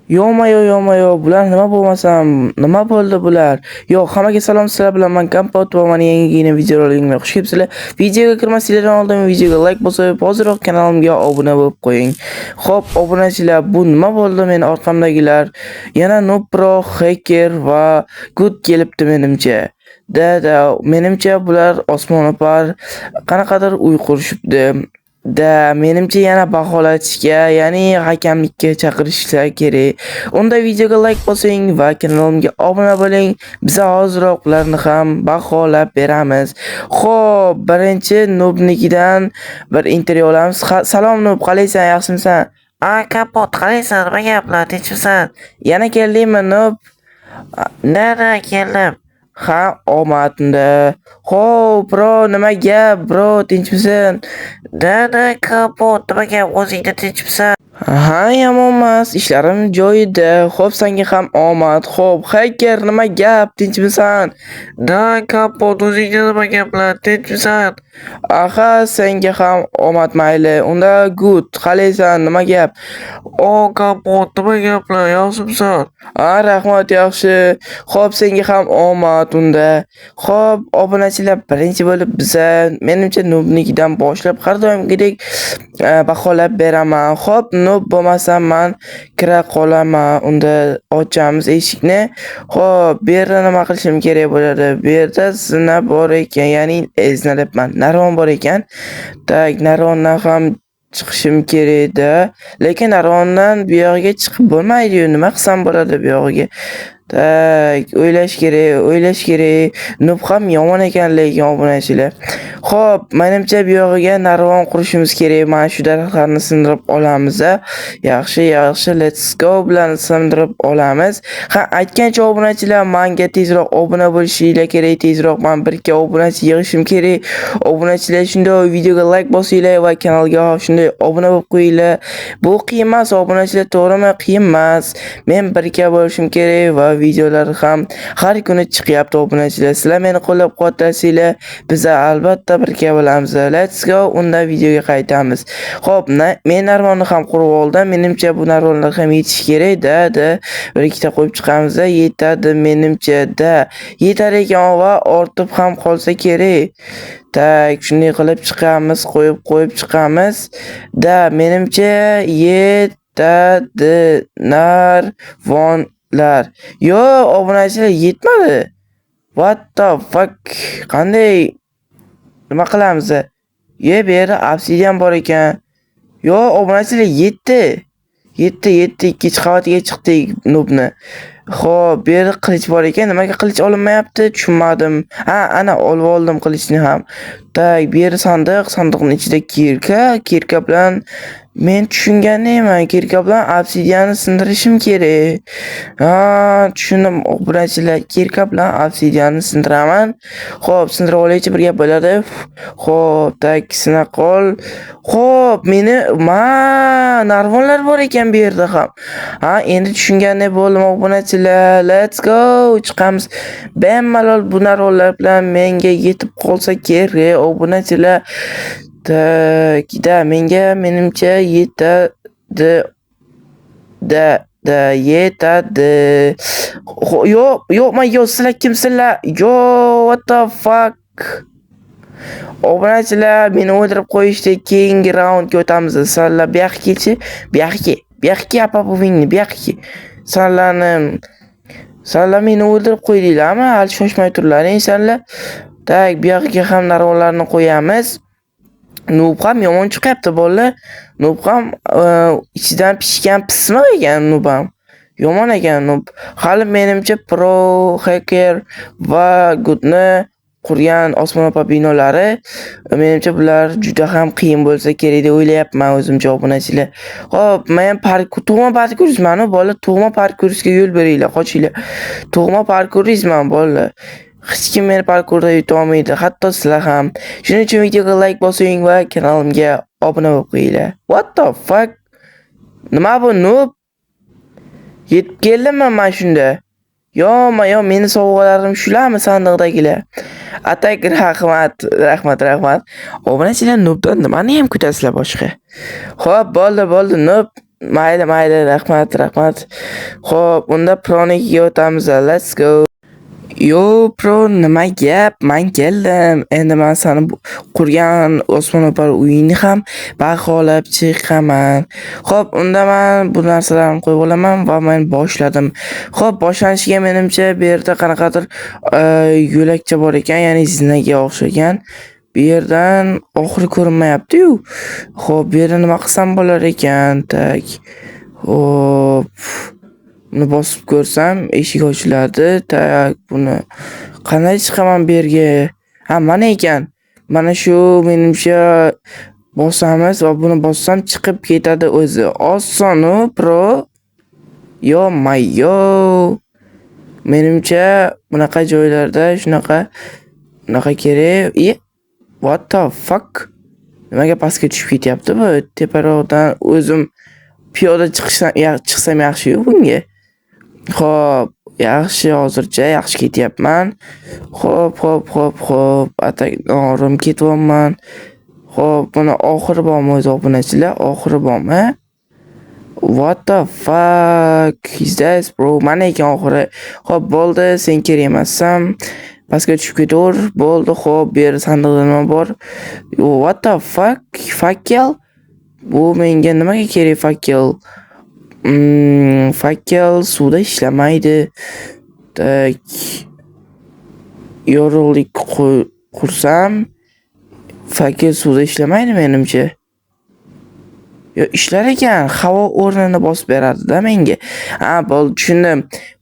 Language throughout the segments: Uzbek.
Yo'q, bular nima bo'lmasam, nima bo'ldi bular? Yo'q, hammaga salom, sizlar bilan men Kompot va mana yangi videorolikimga xush kelibsizlar. Videoga kirmasinglardan oldin videoga like bosib, hozirroq kanalimga obuna bo'lib qo'ying. Xo'p, obunachilar, bu nima bo'ldi? Men orqamdagilar yana Nopro, Hacker va Good kelibdi menimcha. Menimcha bular osmono'par qanaqadir uy qurishibdi. Menimcha yana baholatishga, ya'ni hakamlikka chaqirishsa kerak. Unda videoga like bosing va kanalimga obuna bo'ling. Biz hozirroq ularni ham baholab beramiz. Xo'p, birinchi Nobnikidan bir intervyu olamiz. Salom Nob, qalaysan, yaxshimisan? Kapot, qalaysan? Nima gaplar? Tinchmisan? Yana keldingmi Nob? Nada keldim. Ha, omadda. Xo'p, bro, nima gap, bro, tinchmisan? Nada kapot, nima gap? O'zingda tinchmisan? Ha, yomonmas, ishlarim joyida. Xo'p, senga ham omad. Xo'p, Hacker, nima gap, tinchmisan? Da kapot, o'zingda nima gaplar? Tinchmisan? Aha, senga ham omad mayli. Unda Good, qalaysan, nima gap? Kapot, nima gaplar? Yaxshimisan? Rahmat, yaxshi. Xo'p, senga ham omad unda. Xo'p, obunachilar, birinchi bo'lib biza menimcha Nobnikidan boshlab har doimgidek baholab beraman. Xo'p, Nob bo'lmasam men kira qolaman. Unda ochamiz eshikni. Xo'p, bu yerda nima qilishim kerak bo'ladi? Bu yerda zina bor ekan, ya'ni eznalyapman. Narvon bor ekan. Narvondan ham chiqishim kerak-da. Lekin narvondan bu yoqqa chiqib bo'lmaydi-yu. Nima qilsam bo'ladi bu yoqqa? O'ylash kerak. Nob ham yomon ekan lekin obunachilar. Xo'p, menimcha bu yog'iga narvon qurishimiz kerak. Mana shu daraxtlarni sindirib olamiz. Yaxshi, let's go bilan sindirib olamiz. Ha, aytgancha obunachilar, menga tezroq obuna bo'lishinglar kerak. Tezroq men 1 obunachi yig'ishim kerak. Obunachilar, shunday videoga like bosinglar va kanalga shunday obuna bo'lib qo'yinglar. Bu qiyin emas, obunachilar, to'g'rimi? Qiyin emas. Men 1 bo'lishim kerak va videolar ham har kuni chiqyapti obunachilar. Sizlar meni qo'llab-quvvatlasanglar, biz albatta 1 bo'lamiz. Let's go, unda videoga qaytamiz. Xo'p, men narvonni ham qurib oldim. Menimcha bu narvonlar ham yetish kerak-da. 1-2ta qo'yib chiqamiz. Yetadi menimcha yetar ekan va ortib ham qolsa kerak. Shunday qilib chiqamiz, qo'yib chiqamiz. Menimcha yetadi narvonlar. Yo'q, obunachilar, yetmadi. What the fuck? Qanday nima qilamiz? Bu yerda obsidian bor ekan. Yo'q, obunachilar, yetdi. 2 qavatiga chiqdik Nobni. Xo'p, bu yerda qilich bor ekan. Nimaga qilich olinmayapti? Tushunmadim. Ana olib oldim qilichni ham. Bu yerda sandiqning ichida kirka bilan men tushunganim, kirka bilan obsidianni sindirishim kerak. Tushundim, obunachilar, kirka bilan obsidianni sindiraman. Xo'p, sindirib olaychi, bir gap bo'ladi. Xo'p, sina qol. Xo'p, meni narvonlar bor ekan bu yerda ham. Endi tushungandek bo'ldim obunachilar. Let's go, chiqamiz. Bemalol bu narvonlar bilan menga yetib qolsa kerak obunachilar. Menimcha yetadi. Yetadi. Yo'q, sizlar kimsizlar? What the fuck? Obunachilar, meni o'ldirib qo'yishdi. Keyingi raundga o'tamiz. Sizlar bu yoqqa kelchi. Bu yoqqa apa buvingni, bu yoqqa. Sizlar meni o'ldirib qo'ydinglarmi? Hali shoshmay turlaring sizlar. Bu yoqqa ham narvonlarni qo'yamiz. Nob ham yomon chiqyapti bolalar. Nob ham ichidan pishgan pismiq ekan Nob ham. Yomon ekan Nob. Hali menimcha Pro, Hacker va Goodni qurgan osmono'par binolari menimcha bular juda ham qiyin bo'lsa kerak deb o'ylayapman o'zimcha obunachilar. Xo'p, men tug'ma parkurizman, bolalar, tug'ma parkurizga yo'l beringlar, qochinglar. Tug'ma parkurizman bolalar. Hech kim meni parkurda yuta olmaydi, hatto sizlar ham. Shuning uchun videoga like bosing va kanalimga obuna bo'lib qo'yinglar. What the fuck? Nima bu Nob? Yetib keldimmi men shunda? Yo'q, meni sovg'alarim shularmi sandiqdagilar? Atak, rahmat. Obunachilar, Nobdan nimani ham kutasizlar boshqa? Xo'p, bo'ldi Nob. Mayli, rahmat. Xo'p, unda Pronikiga o'tamiz. Let's go. Yo, pro, nima gap? Men keldim. Endi men seni qurgan osmono'par uyingni ham baholab chiqaman. Xo'p, unda men bu narsalarni qo'yib olaman va men boshladim. Xo'p, boshlanishiga menimcha bu yerda qanaqadir yo'lakcha bor ekan, ya'ni zinaga o'xshagan. Bu yerdan oxiri ko'rinmayapti-yu. Xo'p, bu yerda nima qilsam bo'lar ekan? Tak. Xo'p. Buni bosib ko'rsam eshik ochiladi. Tak, buni qanday chiqaman bu yerga? Ha, mana ekan. Mana shu menimcha bosamiz va buni bossam chiqib ketadi o'zi. Oson-u, pro. Yo, mayo. Menimcha bunaqa joylarda shunaqa kerak. What the fuck? Nimaga pastga tushib ketyapti bu? Teparoqdan o'zim piyoda chiqsam yaxshi-yu bunga. Xo'p, yaxshi, hozircha yaxshi ketyapman. Xo'p. Atag'orim ketyapman. Xo'p, buni oxiri bormi o'zi obunachilar? Oxiri bormi? What the fuck is this, bro? Mana ekan oxiri. Xo'p, bo'ldi, sen kerak emassan. Pastga tushib ketaver. Bo'ldi, xo'p, bu yerda sandiqda nima bor? What the fuck? Fakkel? Bu menga nimaga kerak fakkel? Fakkel suvda ishlamaydi. Tak. Yorug'lik qursam fakkel suvda ishlamaydi menimcha. Yo, ishlar ekan, havo o'rnini bosib beradi-da menga. Ha, bo'ldi, tushundim.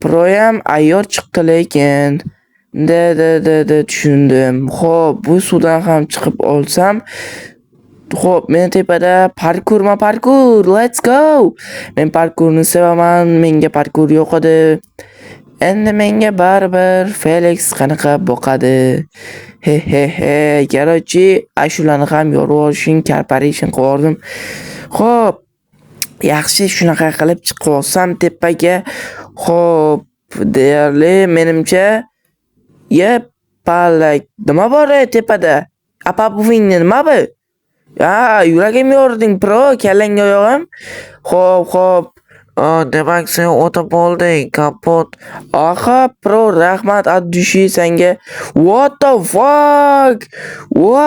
Proyam ayyor chiqdi lekin. Tushundim. Xo'p, bu suvdan ham chiqib olsam, xo'p, men tepada parkur. Let's go. Men parkurni sevaman. Menga parkur yoqadi. Endi menga baribir Felix qanaqa boqadi. He. Garochi, ashulani ham yorib olishing, corporation qildim. Xo'p, yaxshi, shunaqa qilib chiqib olsam tepaga. Xo'p, deyarli menimcha palak. Nima bor tepada? Apa buvingni nima bu? Ha, yuragim yording, pro, kallangga oyog'im. Xo'p. Demak sen o'tib olding, kapot. Aha, pro, rahmat, addushi senga. What the fuck?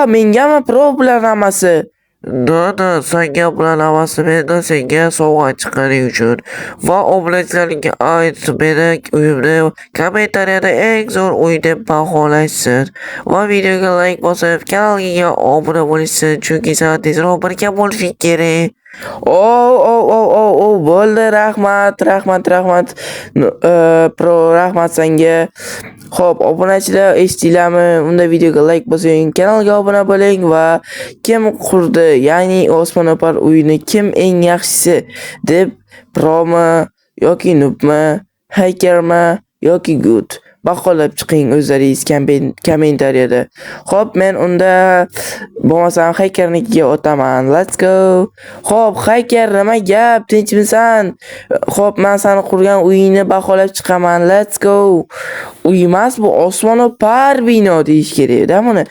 Mengami pro bilan hammasi? Senga bilan havasi berdi, senga sovg'a chiqaring uchun. Va obunachilarga aytib meni uyimni kommentariyada eng zo'r uy deb baholashsin. Va videoga like bosib, kanalga obuna bo'lishsin, chunki sen tezroq birga bo'lishing kerak. Bo'ldi, rahmat. Pro, rahmat senga. Xo'p, obunachilar eshitdinglarmi? Unda videoga like bosing, kanalga obuna bo'ling va kim qurdi, ya'ni osmono'par uyni kim eng yaxshisi deb promi yoki nubmi, hackermi yoki good baholab chiqing o'zlaringiz kommentariyada. Xo'p, men unda bo'lmasam hackernikiga o'taman. Let's go. Xo'p, hacker, nima gap? Tinchmisan? Xo'p, men seni qurgan uyingni baholab chiqaman. Let's go. Uy emas, bu osmono'par bino deyish kerak-da buni.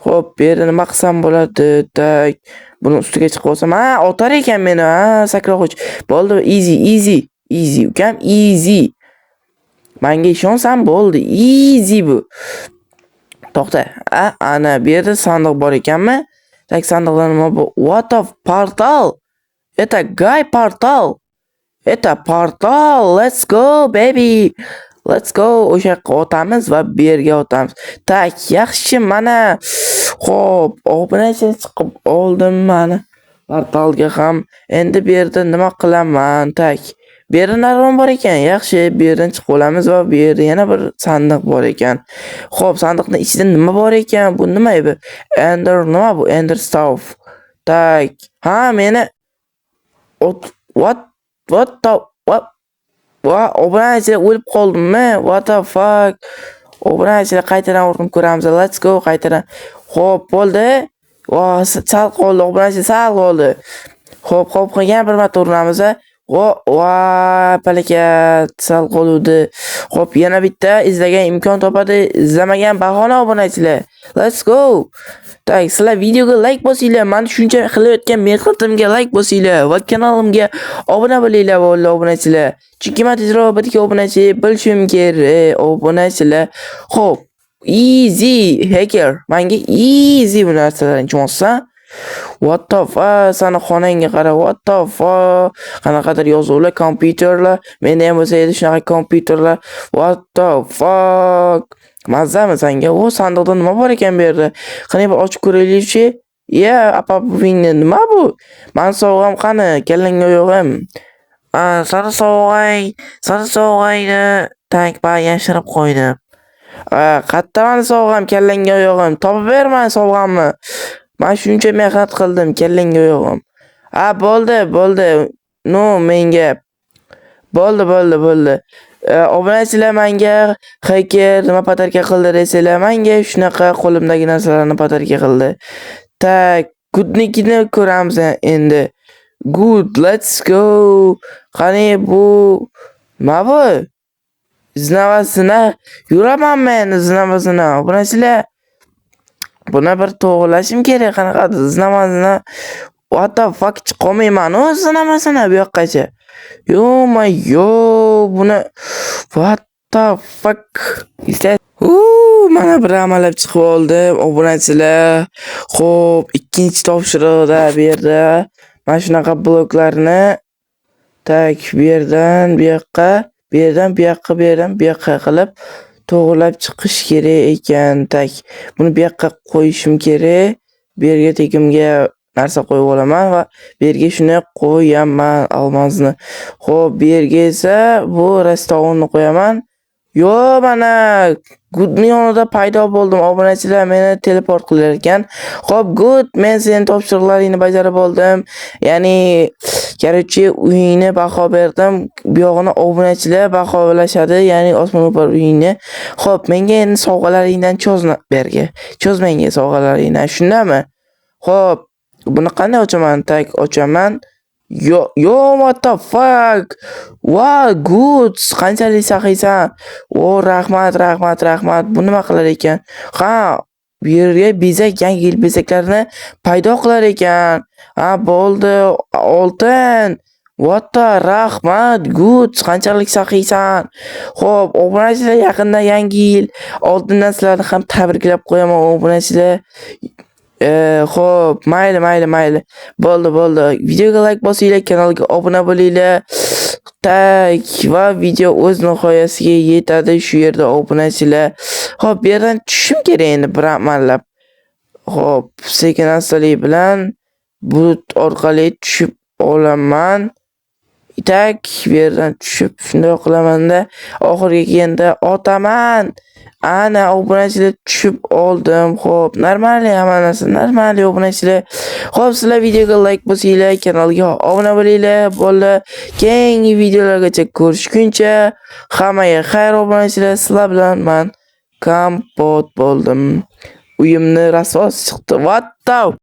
Xo'p, bu yerda nima qilsam bo'ladi? Tak. Buni ustiga chiqib olsam, otar ekan meni, sakrog'ich. Bo'ldi, easy, ukam, easy. Menga ishonsam bo'ldi. Easy bu. To'xta. Ana bu yerda sandiq bor ekanmi? Tak, sandiqda nima bor? What the portal? Это portal. Let's go, baby. Let's go. O'sha yoqqa o'tamiz va bu yerga o'tamiz. Tak, yaxshi, mana. Xo'p, obunachilar chiqib oldim mana. Portalga ham. Endi bu yerda nima qilaman? Tak. Bu yerda narvon bor ekan. Yaxshi, bu yerdan chiqib olamiz va bu yerda yana bir sandiq bor ekan. Xo'p, sandiqning ichida nima bor ekan? Bu nima bu? Nima bu? Ender stuff. Tak. Ha, meni what? Obunachilar o'lib qoldimmi? What the fuck? Obunachilar qaytadan urinib ko'ramiz. Let's go, qaytadan. Xo'p, bo'ldi. Sal qoldi, obunachilar sal qoldi. Xo'p, yana bir marta urinamiz. Palakat, sal qoluvdi. Xo'p, yana bitta izlagan imkon topadi, izlamagan bahona obunachilar. Let's go. Tak, sizlar videoga like bosinglar, men shuncha qilayotgan mehnatimga like bosinglar va kanalimga obuna bo'linglar va obunachilar. Chunki men tezroq bitta obunachi bo'lishim kerak, obunachilar. Xo'p, easy hacker. Menga easy bu narsalarni tushunsan? What the fuck? Sana xonangga qara. What the fuck? Qanaqadir yozuvlar, kompyuterlar. Menda ham bo'lsa edi shunaqa kompyuterlar. What the fuck? Mazzami sanga? O sandiqda nima bor ekan bu yerda? Qani bir ochib ko'raylikchi. Apa buvingni nima bu? Men sovg'am qani? Kallangga yo'g'im. Sana sovg'ayni takba yashirib qo'ydim. Qayerdan sovg'am kallangga yo'g'im? Topib berman sovg'amni. Men shuncha mehnat qildim kallangga yo'g'im. Bo'ldi. No menga bo'ldi. Obunachilar menga hacker nima patarka qildi desanglar, menga shunaqa qo'limdagi narsalarni patarka qildi. Tak, goodnikini ko'ramiz endi. Good, let's go. Qani bu nima bu? Zinavasina yuraman men zinavasina. Obunachilar buni bir to'g'rilashim kerak. Qanaqadir zinavasina. What the fuck chiqolmayman o zinamasina bu yoqqacha. Buni what the fuck mana bir amallab chiqib oldim obunachilar. Xo'p, ikkinchi topshiriqda bu yerda mana shunaqa bloklarni bu yerdan bu yoqqa, bu yerdan bu yoqqa qilib to'g'rilab chiqish kerak ekan. Buni bu yoqqa qo'yishim kerak. Bu yerga tekimga narsa qo'yib olaman va bu yerga shuni qo'yaman olmozni. Xo'p, bu yerga esa bu restoranni qo'yaman. Mana Goodning yonida paydo bo'ldim. Obunachilar meni teleport qilar ekan. Xo'p, Good, men sening topshiriqlaringni bajarib oldim. Ya'ni, короче, uyingni baho berdim. Bu yog'ini obunachilar baholashadi, ya'ni osmon upar uyingni. Xo'p, menga endi sovg'alaringdan cho'z menga sovg'alaringdan, shundami? Xo'p, buni qanday ochaman? Ochaman. What the fuck? Wow, Good. Qanchalik saxiysan? Rahmat. Bu nima qilar ekan? Bu yerga bezak, yangi yil bezaklarini paydo qilar ekan. Bo'ldi. Oltin. What the rahmat, Good. Qanchalik saxiysan? Xo'p, obunachilar yaqinda yangi yil oldindan sizlarni ham tabriklab qo'yaman obunachilar. Xo'p, mayli. Bo'ldi. Videoga like bosinglar, kanalga obuna bo'linglar. Va video o'z nihoyasiga yetadi shu yerda obunachilar. Xo'p, bu yerdan tushim kerak endi bir amallab. Xo'p, sekin-astalik bilan bulut orqali tushib olaman. Bu yerdan tushib shunday qilaman-da, oxirgi kelganda otaman. Ana obunachilar tushib oldim. Xo'p, normal obunachilar. Xo'p, sizlar videoga like bosinglar, kanalga obuna bo'linglar. Bo'ldi. Keyingi videolargacha ko'rishguncha hammaga xayr obunachilar. Sizlar bilan men kompot bo'ldim. Uyimni rasos chiqdi. What the